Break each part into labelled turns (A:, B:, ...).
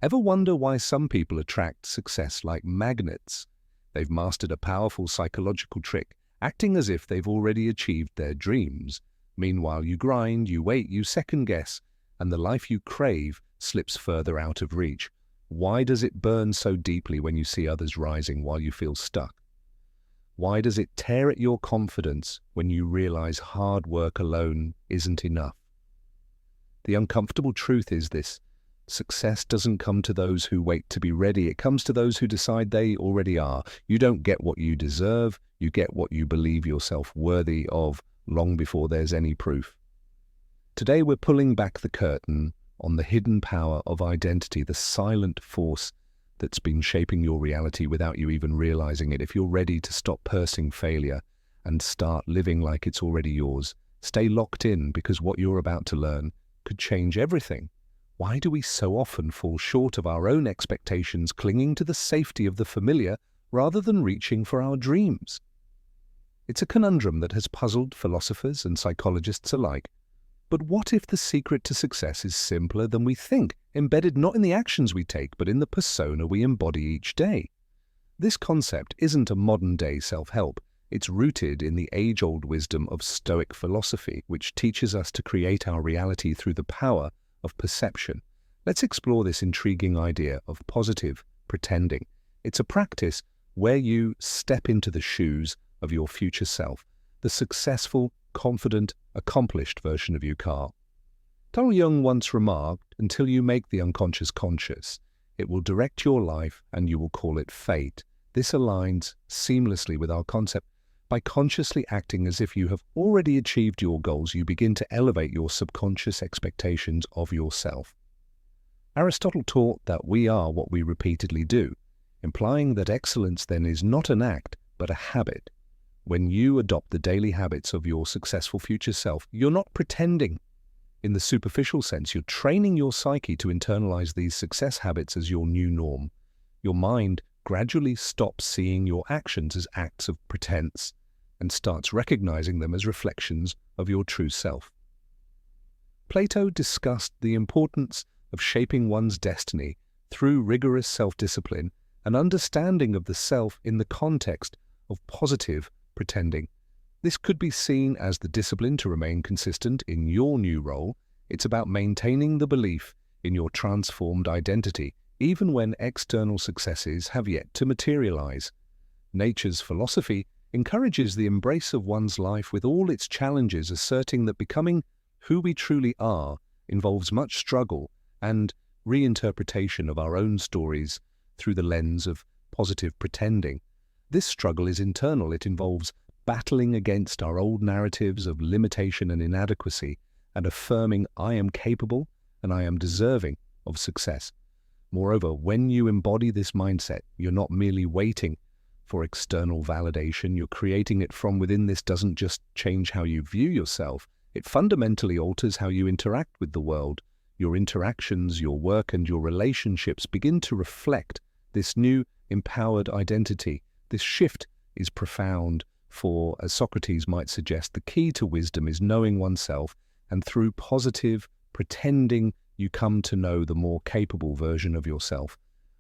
A: Ever wonder why some people attract success like magnets? They've mastered a powerful psychological trick, acting as if they've already achieved their dreams. Meanwhile, you grind, you wait, you second-guess, and the life you crave slips further out of reach. Why does it burn so deeply when you see others rising while you feel stuck? Why does it tear at your confidence when you realize hard work alone isn't enough? The uncomfortable truth is this: success doesn't come to those who wait to be ready. It comes to those who decide they already are. You don't get what you deserve. You get what you believe yourself worthy of long before there's any proof. Today we're pulling back the curtain on the hidden power of identity, the silent force that's been shaping your reality without you even realizing it. If you're ready to stop pursing failure and start living like it's already yours, stay locked in, because what you're about to learn could change everything. Why do we so often fall short of our own expectations, clinging to the safety of the familiar rather than reaching for our dreams? It's a conundrum that has puzzled philosophers and psychologists alike. But what if the secret to success is simpler than we think, embedded not in the actions we take, but in the persona we embody each day? This concept isn't a modern-day self-help. It's rooted in the age-old wisdom of Stoic philosophy, which teaches us to create our reality through the power of perception. Let's explore this intriguing idea of positive pretending. It's a practice where you step into the shoes of your future self, the successful, confident, accomplished version of you, Carl. Carl Jung once remarked, "Until you make the unconscious conscious, it will direct your life and you will call it fate." This aligns seamlessly with our concept. By consciously acting as if you have already achieved your goals, you begin to elevate your subconscious expectations of yourself. Aristotle taught that we are what we repeatedly do, implying that excellence then is not an act, but a habit. When you adopt the daily habits of your successful future self, you're not pretending. In the superficial sense, you're training your psyche to internalize these success habits as your new norm. Your mind gradually stops seeing your actions as acts of pretense and starts recognizing them as reflections of your true self. Plato discussed the importance of shaping one's destiny through rigorous self-discipline and understanding of the self in the context of positive pretending. This could be seen as the discipline to remain consistent in your new role. It's about maintaining the belief in your transformed identity, even when external successes have yet to materialize. Nature's philosophy encourages the embrace of one's life with all its challenges, asserting that becoming who we truly are involves much struggle and reinterpretation of our own stories through the lens of positive pretending. This struggle is internal. It involves battling against our old narratives of limitation and inadequacy and affirming I am capable and I am deserving of success. Moreover, when you embody this mindset, you're not merely waiting for external validation, you're creating it from within. This doesn't just change how you view yourself, it fundamentally alters how you interact with the world. Your interactions, your work, and your relationships begin to reflect this new empowered identity. This shift is profound, for, as Socrates might suggest, the key to wisdom is knowing oneself, and through positive pretending, you come to know the more capable version of yourself.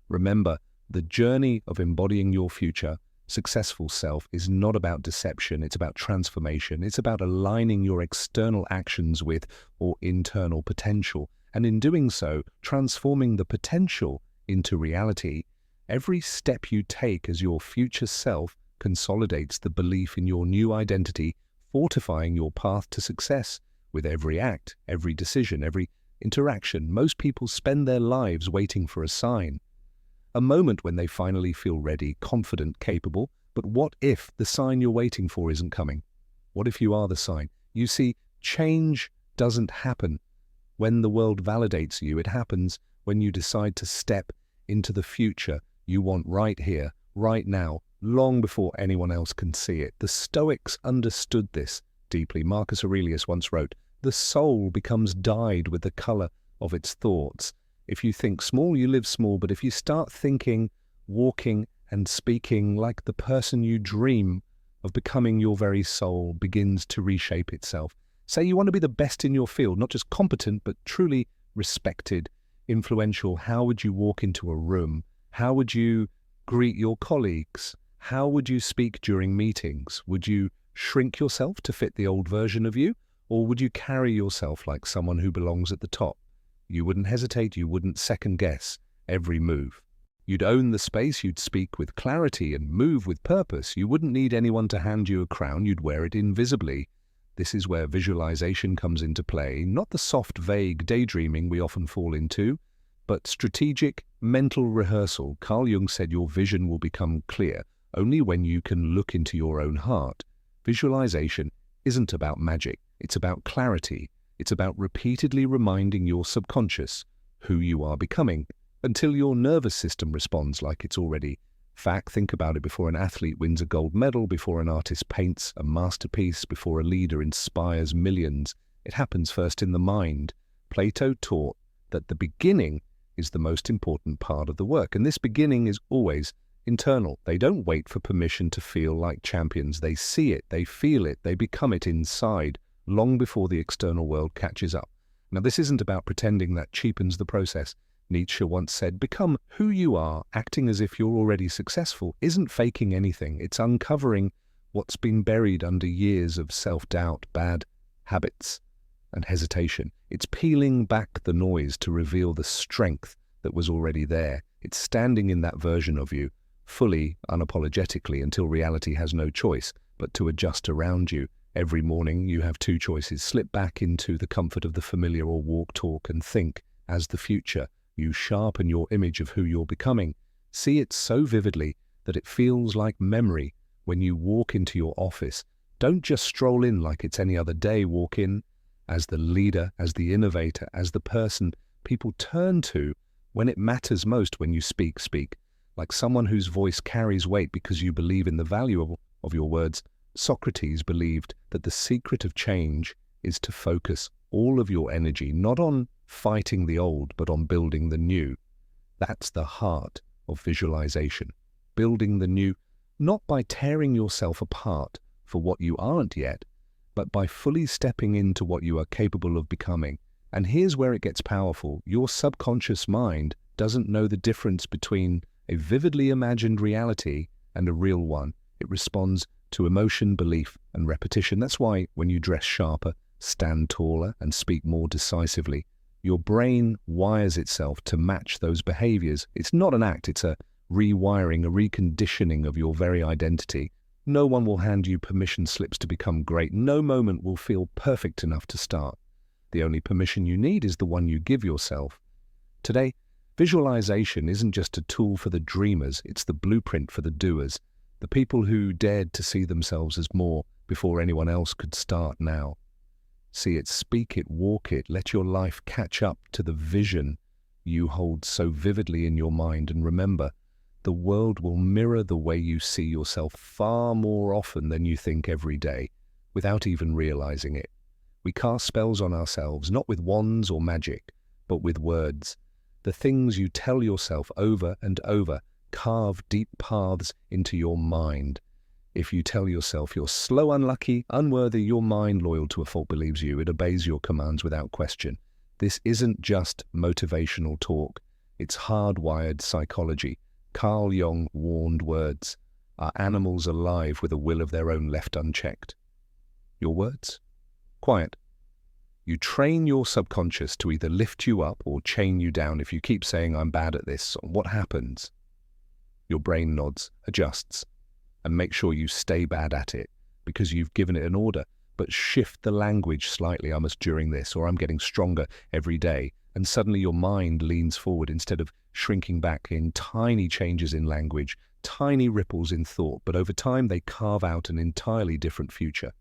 A: Remember, the journey of embodying your future, successful self is not about deception, it's about transformation. It's about aligning your external actions with or internal potential, and in doing so, transforming the potential into reality. Every step you take as your future self consolidates the belief in your new identity, fortifying your path to success. With every act, every decision, every interaction, most people spend their lives waiting for a sign. A moment when they finally feel ready, confident, capable. But what if the sign you're waiting for isn't coming? What if you are the sign? You see, change doesn't happen when the world validates you. It happens when you decide to step into the future you want right here, right now, long before anyone else can see it. The Stoics understood this deeply. Marcus Aurelius once wrote, "The soul becomes dyed with the color of its thoughts." If you think small, you live small, but if you start thinking, walking, and speaking like the person you dream of becoming, your very soul begins to reshape itself. Say you want to be the best in your field, not just competent, but truly respected. influential? How would you walk into a room? How would you greet your colleagues? How would you speak during meetings? Would you shrink yourself to fit the old version of you? Or would you carry yourself like someone who belongs at the top? You wouldn't hesitate, you wouldn't second guess every move. You'd own the space, you'd speak with clarity and move with purpose. You wouldn't need anyone to hand you a crown, you'd wear it invisibly. This is where visualization comes into play, not the soft, vague daydreaming we often fall into, but strategic mental rehearsal. Carl Jung said your vision will become clear only when you can look into your own heart. Visualization isn't about magic, it's about clarity. It's about repeatedly reminding your subconscious who you are becoming until your nervous system responds like it's already fact. Think about it: before an athlete wins a gold medal, before an artist paints a masterpiece, before a leader inspires millions, it happens first in the mind. Plato taught that the beginning is the most important part of the work, and this beginning is always internal. They don't wait for permission to feel like champions. They see it, they feel it, they become it inside, long before the external world catches up. Now, this isn't about pretending. That cheapens the process. Nietzsche once said, become who you are, acting as if you're already successful, isn't faking anything. It's uncovering what's been buried under years of self-doubt, bad habits, and hesitation. It's peeling back the noise to reveal the strength that was already there. It's standing in that version of you, fully, unapologetically, until reality has no choice but to adjust around you. Every morning you have two choices: slip back into the comfort of the familiar, or walk, talk, and think as the future. You sharpen your image of who you're becoming. See it so vividly that it feels like memory when you walk into your office. Don't just stroll in like it's any other day. Walk in as the leader, as the innovator, as the person people turn to when it matters most. When you speak like someone whose voice carries weight because you believe in the value of your words. Socrates believed that the secret of change is to focus all of your energy not on fighting the old, but on building the new. That's the heart of visualization. Building the new, not by tearing yourself apart for what you aren't yet, but by fully stepping into what you are capable of becoming. And here's where it gets powerful. Your subconscious mind doesn't know the difference between a vividly imagined reality and a real one. It responds to emotion, belief, and repetition. That's why when you dress sharper, stand taller, and speak more decisively, your brain wires itself to match those behaviors. It's not an act, it's a rewiring, a reconditioning of your very identity. No one will hand you permission slips to become great. No moment will feel perfect enough to start. The only permission you need is the one you give yourself. Today, visualization isn't just a tool for the dreamers, it's the blueprint for the doers. The people who dared to see themselves as more before anyone else could start now. See it, speak it, walk it. Let your life catch up to the vision you hold so vividly in your mind. And remember, the world will mirror the way you see yourself far more often than you think every day, without even realizing it. We cast spells on ourselves, not with wands or magic, but with words. The things you tell yourself over and over carve deep paths into your mind. If you tell yourself you're slow, unlucky, unworthy, your mind, loyal to a fault, believes you. It obeys your commands without question. This isn't just motivational talk. It's hardwired psychology. Carl Jung warned words are animals alive with a will of their own left unchecked. Your words? Quiet. You train your subconscious to either lift you up or chain you down. If you keep saying, I'm bad at this, what happens? Your brain nods, adjusts, and make sure you stay bad at it because you've given it an order. But shift the language slightly. I must during this, or I'm getting stronger every day. And suddenly your mind leans forward instead of shrinking back. In tiny changes in language, tiny ripples in thought, but over time they carve out an entirely different future.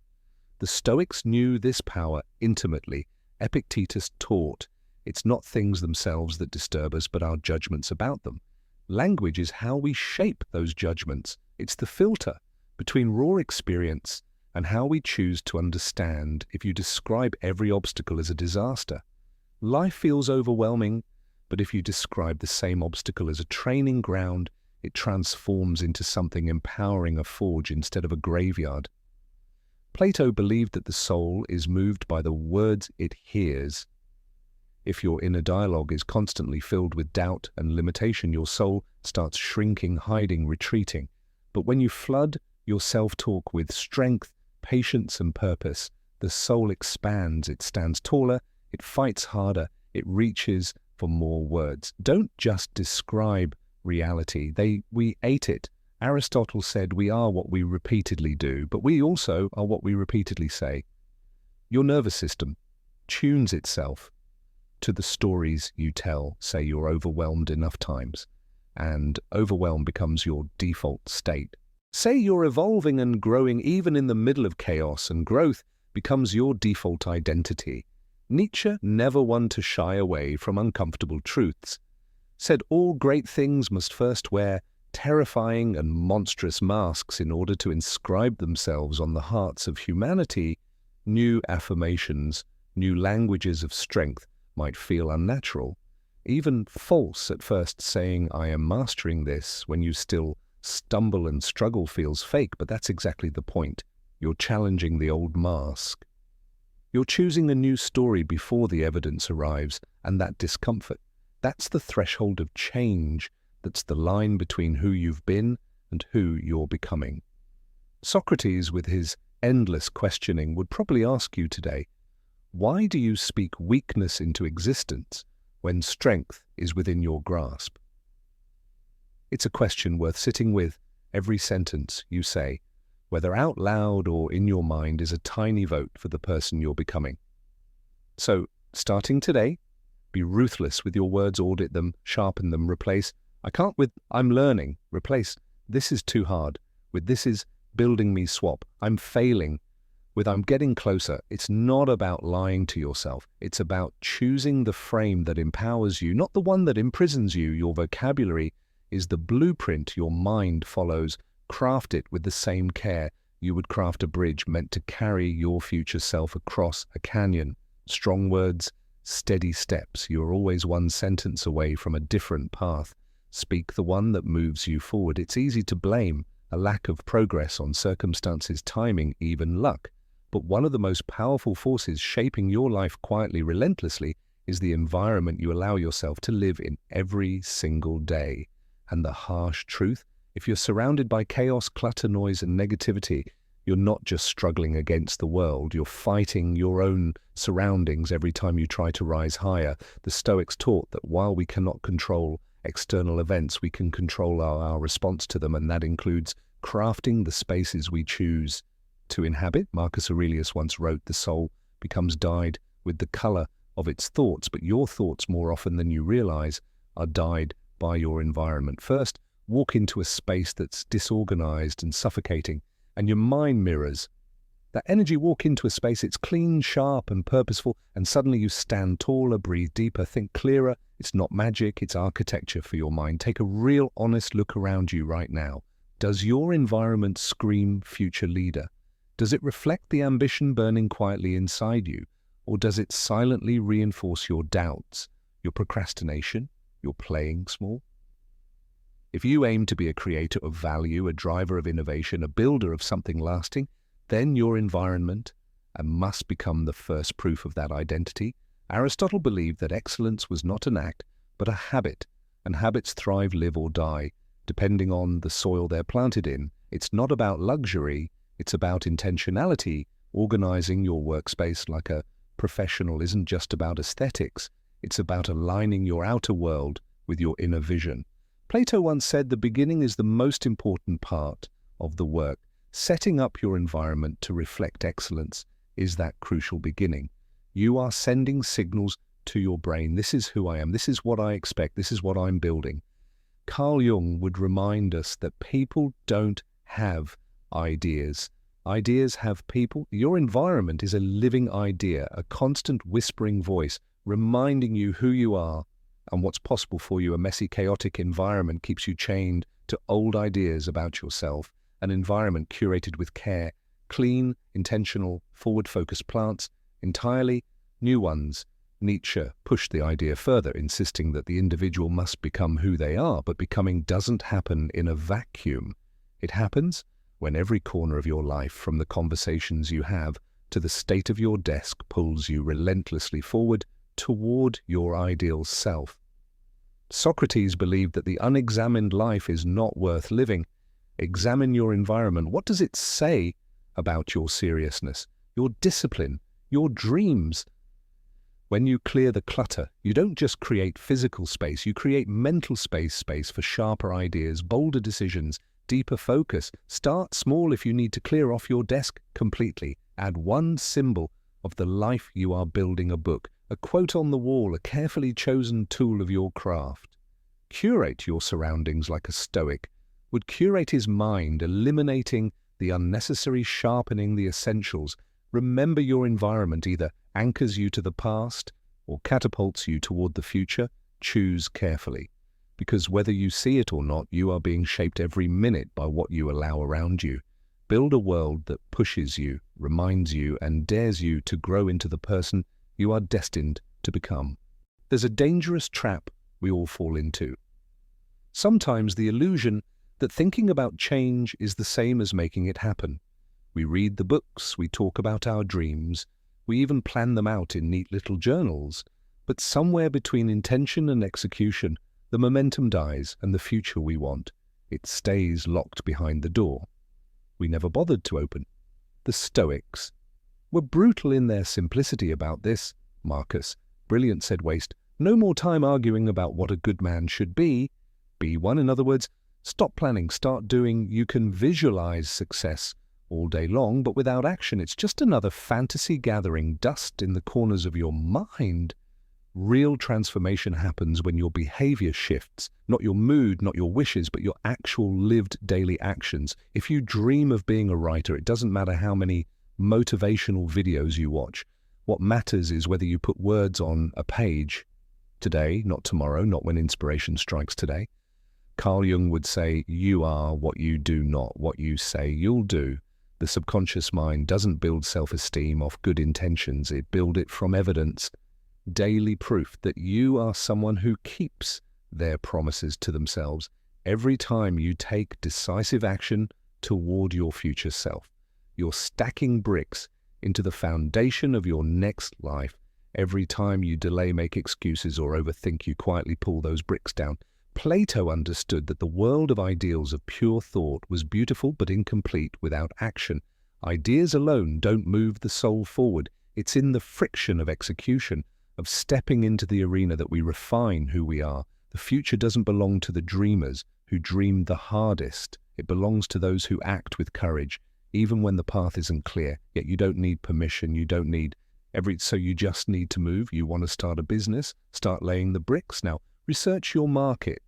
A: The Stoics knew this power intimately. Epictetus taught, it's not things themselves that disturb us, but our judgments about them. Language is how we shape those judgments. It's the filter between raw experience and how we choose to understand. If you describe every obstacle as a disaster, life feels overwhelming, but if you describe the same obstacle as a training ground, it transforms into something empowering, a forge instead of a graveyard. Plato believed that the soul is moved by the words it hears. If your inner dialogue is constantly filled with doubt and limitation, your soul starts shrinking, hiding, retreating. But when you flood your self-talk with strength, patience, and purpose, the soul expands, it stands taller, it fights harder, it reaches for more words. Don't just describe reality. We ate it. Aristotle said we are what we repeatedly do, but we also are what we repeatedly say. Your nervous system tunes itself to the stories you tell. Say you're overwhelmed enough times, and overwhelm becomes your default state. Say you're evolving and growing even in the middle of chaos, and growth becomes your default identity. Nietzsche, never one to shy away from uncomfortable truths, said all great things must first wear terrifying and monstrous masks in order to inscribe themselves on the hearts of humanity. New affirmations, new languages of strength might feel unnatural, even false at first. Saying, "I am mastering this," when you still stumble and struggle, feels fake, but that's exactly the point. You're challenging the old mask. You're choosing a new story before the evidence arrives, and that discomfort, that's the threshold of change. That's the line between who you've been and who you're becoming. Socrates, with his endless questioning, would probably ask you today, why do you speak weakness into existence when strength is within your grasp? It's a question worth sitting with. Every sentence you say, whether out loud or in your mind, is a tiny vote for the person you're becoming. So, starting today, be ruthless with your words, audit them, sharpen them, replace "I can't" with "I'm learning." Replace "this is too hard" with "this is building me." Swap "I'm failing" with "I'm getting closer." It's not about lying to yourself. It's about choosing the frame that empowers you, not the one that imprisons you. Your vocabulary is the blueprint your mind follows. Craft it with the same care you would craft a bridge meant to carry your future self across a canyon. Strong words, steady steps. You're always one sentence away from a different path. Speak the one that moves you forward. It's easy to blame a lack of progress on circumstances, timing, even luck. But one of the most powerful forces shaping your life quietly, relentlessly, is the environment you allow yourself to live in every single day. And the harsh truth, if you're surrounded by chaos, clutter, noise, and negativity, you're not just struggling against the world, you're fighting your own surroundings every time you try to rise higher. The Stoics taught that while we cannot control external events, we can control our response to them, and that includes crafting the spaces we choose to inhabit. Marcus Aurelius once wrote, "The soul becomes dyed with the color of its thoughts," but your thoughts, more often than you realize, are dyed by your environment. First, walk into a space that's disorganized and suffocating, and your mind mirrors that energy. Walk into a space, it's clean, sharp, and purposeful, and suddenly you stand taller, breathe deeper, think clearer. It's not magic, it's architecture for your mind. Take a real, honest look around you right now. Does your environment scream future leader? Does it reflect the ambition burning quietly inside you? Or does it silently reinforce your doubts, your procrastination, your playing small? If you aim to be a creator of value, a driver of innovation, a builder of something lasting, then your environment must become the first proof of that identity. Aristotle believed that excellence was not an act, but a habit, and habits thrive, live, or die, depending on the soil they're planted in. It's not about luxury, it's about intentionality. Organizing your workspace like a professional isn't just about aesthetics, it's about aligning your outer world with your inner vision. Plato once said the beginning is the most important part of the work. Setting up your environment to reflect excellence is that crucial beginning. You are sending signals to your brain. This is who I am. This is what I expect. This is what I'm building. Carl Jung would remind us that people don't have ideas. Ideas have people. Your environment is a living idea, a constant whispering voice reminding you who you are and what's possible for you. A messy, chaotic environment keeps you chained to old ideas about yourself. An environment curated with care, clean, intentional, forward-focused plants, entirely new ones. Nietzsche pushed the idea further, insisting that the individual must become who they are, but becoming doesn't happen in a vacuum. It happens when every corner of your life, from the conversations you have to the state of your desk, pulls you relentlessly forward toward your ideal self. Socrates believed that the unexamined life is not worth living. Examine your environment. What does it say about your seriousness, your discipline, your dreams? When you clear the clutter, you don't just create physical space, you create mental space for sharper ideas, bolder decisions, deeper focus. Start small if you need to clear off your desk completely. Add one symbol of the life you are building: a book, a quote on the wall, a carefully chosen tool of your craft. Curate your surroundings like a Stoic would curate his mind, eliminating the unnecessary, sharpening the essentials. Remember, your environment either anchors you to the past or catapults you toward the future. Choose carefully, because whether you see it or not, you are being shaped every minute by what you allow around you. Build a world that pushes you, reminds you, and dares you to grow into the person you are destined to become. There's a dangerous trap we all fall into. Sometimes the illusion that thinking about change is the same as making it happen. We read the books, we talk about our dreams, we even plan them out in neat little journals, but somewhere between intention and execution, the momentum dies and the future we want, it stays locked behind the door we never bothered to open. The Stoics were brutal in their simplicity about this. Marcus, brilliant, said waste. No more time arguing about what a good man should be. Be one. In other words, stop planning, start doing. You can visualize success all day long, but without action, it's just another fantasy gathering dust in the corners of your mind. Real transformation happens when your behavior shifts, not your mood, not your wishes, but your actual lived daily actions. If you dream of being a writer, it doesn't matter how many motivational videos you watch. What matters is whether you put words on a page today, not tomorrow, not when inspiration strikes today. Carl Jung would say, you are what you do, not what you say you'll do. The subconscious mind doesn't build self-esteem off good intentions, it builds it from evidence. Daily proof that you are someone who keeps their promises to themselves every time you take decisive action toward your future self. You're stacking bricks into the foundation of your next life. Every time you delay, make excuses, or overthink, you quietly pull those bricks down. Plato understood that the world of ideals of pure thought was beautiful but incomplete without action. Ideas alone don't move the soul forward. It's in the friction of execution, of stepping into the arena, that we refine who we are. The future doesn't belong to the dreamers who dream the hardest. It belongs to those who act with courage, even when the path isn't clear. Yet you don't need permission, you don't need so you just need to move. You want to start a business, start laying the bricks. Now, research your market,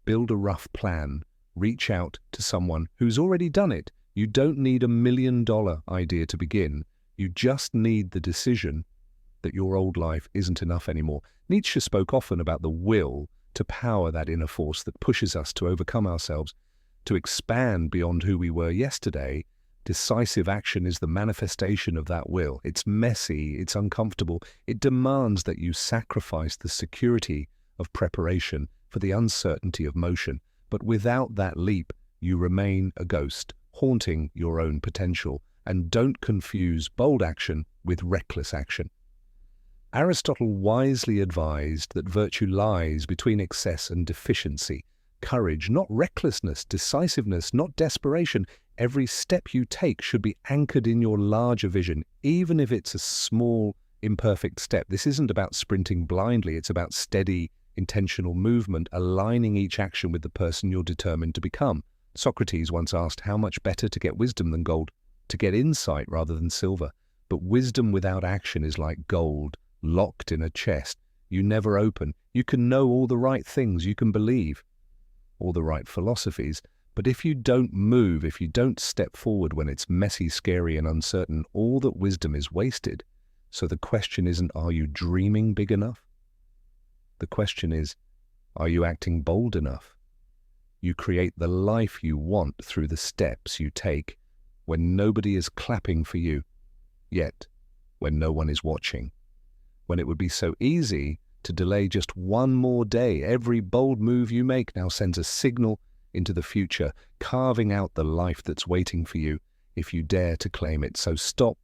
A: build a rough plan, reach out to someone who's already done it. You don't need $1 million idea to begin. You just need the decision that your old life isn't enough anymore. Nietzsche spoke often about the will to power that inner force that pushes us to overcome ourselves, to expand beyond who we were yesterday. Decisive action is the manifestation of that will. It's messy, it's uncomfortable. It demands that you sacrifice the security of preparation for the uncertainty of motion. But without that leap, you remain a ghost, haunting your own potential. And don't confuse bold action with reckless action. Aristotle wisely advised that virtue lies between excess and deficiency. Courage, not recklessness; decisiveness, not desperation. Every step you take should be anchored in your larger vision, even if it's a small, imperfect step. This isn't about sprinting blindly, it's about steady, intentional movement, aligning each action with the person you're determined to become. Socrates once asked, how much better to get wisdom than gold? To get insight rather than silver. But wisdom without action is like gold, locked in a chest you never open. You can know all the right things, you can believe all the right philosophies, but if you don't move, if you don't step forward when it's messy, scary, and uncertain, all that wisdom is wasted. So the question isn't, are you dreaming big enough? The question is, are you acting bold enough? You create the life you want through the steps you take when nobody is clapping for you, yet when no one is watching. When it would be so easy to delay just one more day. Every bold move you make now sends a signal into the future, carving out the life that's waiting for you if you dare to claim it. So stop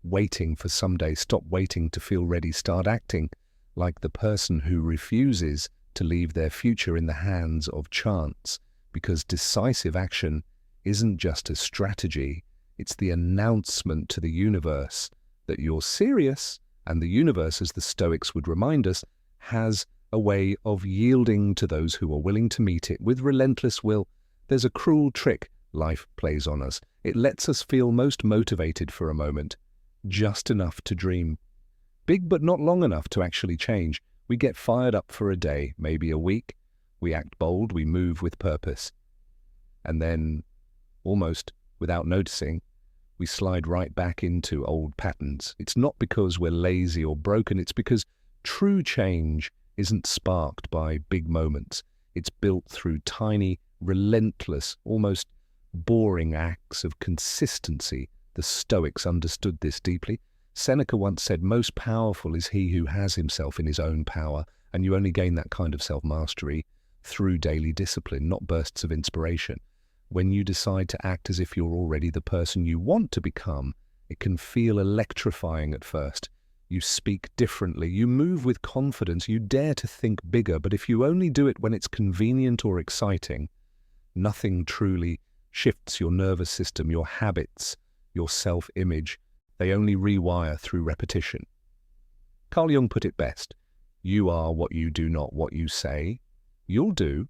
A: waiting for someday, stop waiting to feel ready, start acting like the person who refuses to leave their future in the hands of chance, because decisive action isn't just a strategy, it's the announcement to the universe that you're serious, and the universe, as the Stoics would remind us, has a way of yielding to those who are willing to meet it with relentless will. There's a cruel trick life plays on us. It lets us feel most motivated for a moment, just enough to dream. Big but not long enough to actually change. We get fired up for a day, maybe a week. We act bold, we move with purpose. And then, almost without noticing, we slide right back into old patterns. It's not because we're lazy or broken, it's because true change isn't sparked by big moments. It's built through tiny, relentless, almost boring acts of consistency. The Stoics understood this deeply. Seneca once said, "Most powerful is he who has himself in his own power," and you only gain that kind of self-mastery through daily discipline, not bursts of inspiration. When you decide to act as if you're already the person you want to become, it can feel electrifying at first. You speak differently, you move with confidence, you dare to think bigger, but if you only do it when it's convenient or exciting, nothing truly shifts your nervous system, your habits, your self-image. They only rewire through repetition. Carl Jung put it best. You are what you do, not what you say. You'll do.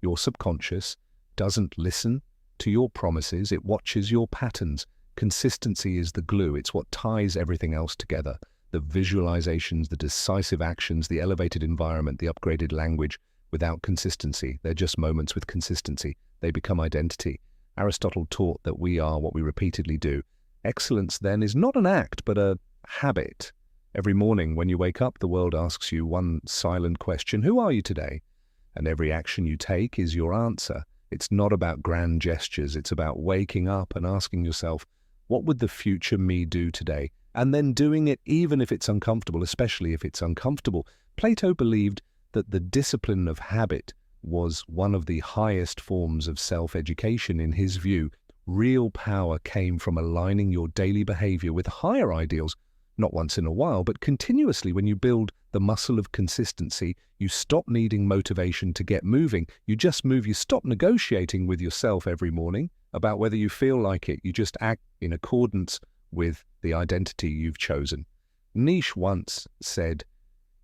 A: Your subconscious doesn't listen to your promises, it watches your patterns. Consistency is the glue, it's what ties everything else together. The visualizations, the decisive actions, the elevated environment, the upgraded language. Without consistency, they're just moments. With consistency, they become identity. Aristotle taught that we are what we repeatedly do. Excellence, then, is not an act, but a habit. Every morning when you wake up, the world asks you one silent question: who are you today? And every action you take is your answer. It's not about grand gestures, it's about waking up and asking yourself, what would the future me do today? And then doing it even if it's uncomfortable, especially if it's uncomfortable. Plato believed that the discipline of habit was one of the highest forms of self-education. In his view, real power came from aligning your daily behavior with higher ideals, not once in a while, but continuously. When you build the muscle of consistency, you stop needing motivation to get moving. You just move. You stop negotiating with yourself every morning about whether you feel like it. You just act in accordance with the identity you've chosen. Nietzsche once said,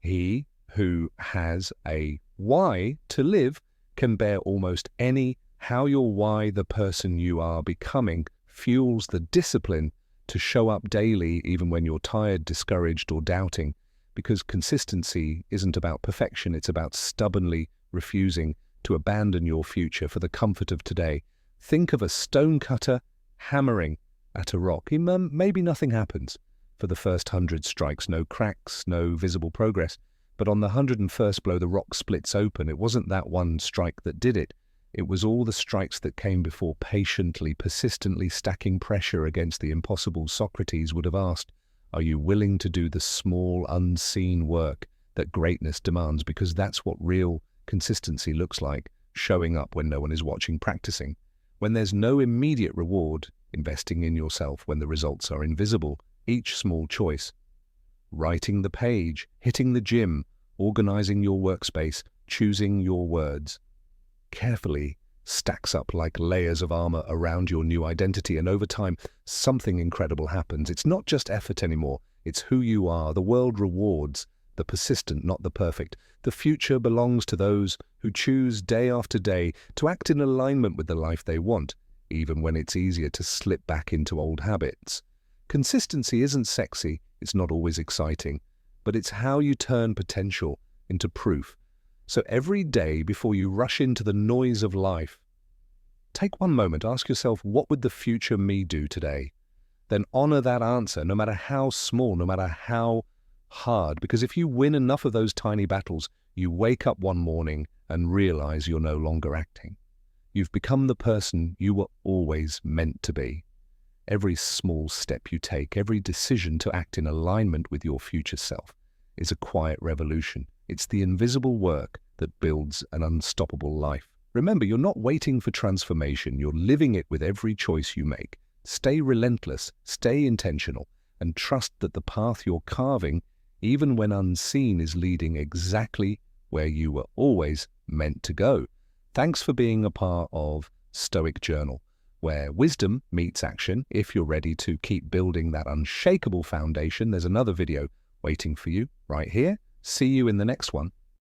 A: "He who has a why to live can bear almost any. How your why, the person you are becoming, fuels the discipline to show up daily even when you're tired, discouraged, or doubting." Because consistency isn't about perfection, it's about stubbornly refusing to abandon your future for the comfort of today. Think of a stonecutter hammering at a rock. Maybe nothing happens for the first 100 strikes, no cracks, no visible progress. But on the 101st blow, the rock splits open. It wasn't that one strike that did it. It was all the strikes that came before, patiently, persistently stacking pressure against the impossible. Socrates would have asked, are you willing to do the small, unseen work that greatness demands? Because that's what real consistency looks like, showing up when no one is watching, practicing. When there's no immediate reward, investing in yourself when the results are invisible. Each small choice, writing the page, hitting the gym, organizing your workspace, choosing your words, carefully stacks up like layers of armor around your new identity, and over time, something incredible happens. It's not just effort anymore, it's who you are. The world rewards the persistent, not the perfect. The future belongs to those who choose day after day to act in alignment with the life they want, even when it's easier to slip back into old habits. Consistency isn't sexy, it's not always exciting, but it's how you turn potential into proof. So every day before you rush into the noise of life, take one moment, ask yourself, what would the future me do today? Then honor that answer, no matter how small, no matter how hard, because if you win enough of those tiny battles, you wake up one morning and realize you're no longer acting. You've become the person you were always meant to be. Every small step you take, every decision to act in alignment with your future self is a quiet revolution. It's the invisible work that builds an unstoppable life. Remember, you're not waiting for transformation, you're living it with every choice you make. Stay relentless, stay intentional, and trust that the path you're carving even when unseen, is leading exactly where you were always meant to go. Thanks for being a part of Stoic Journal, where wisdom meets action. If you're ready to keep building that unshakable foundation, there's another video waiting for you right here. See you in the next one.